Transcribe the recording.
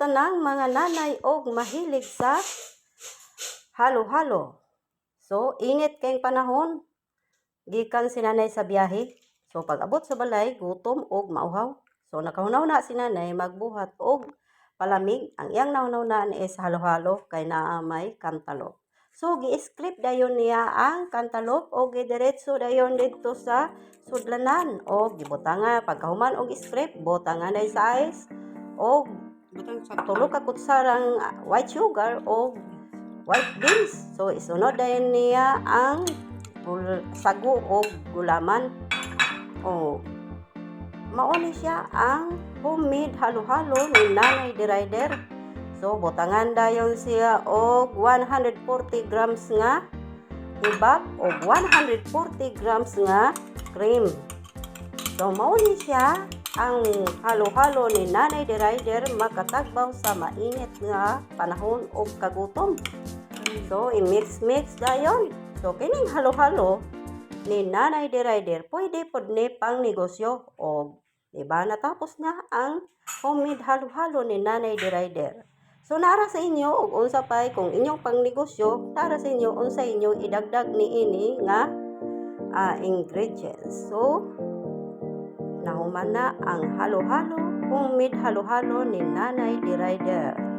tanang mga nanay og mahilig sa halo-halo. So, init kayong panahon, gikan si nanay sa biyahe. So, pag abot sa balay, gutom og mauhaw. So, nakahunaw na si nanay magbuhat og palamig. Ang iyang naunaw na is halo-halo kay naa may kantalop. So, gi-script dayon niya ang kantalop o gidiretso dayon dito sa sudlanan o gibutanga pagkahuman og script butangan day sa ice o tulo ka kutsarang white sugar o white beans. So, isunod dayon niya ang sago o gulaman. O, mauni siya ang homemade halo-halo ni Nanay Derider. So, butangan dayon siya og 140 grams nga hibak o 140 grams nga cream. So, mauni siya ang halo-halo ni Nanay Derider makatagbaw sa mainit nga panahon o kagutom. So, i-mix-mix dayon. So, kining halo-halo ni Nanay Derider pwede pod ni pang negosyo o diba natapos na ang homemade halo-halo ni Nanay Derider. So, nara sa inyo og unsa pay kung inyong pangnegosyo, nara sa inyo unsa inyong idagdag niini nga ingredients. So, nahuman na ang halo-halo, homemade halo-halo ni Nanay Derider.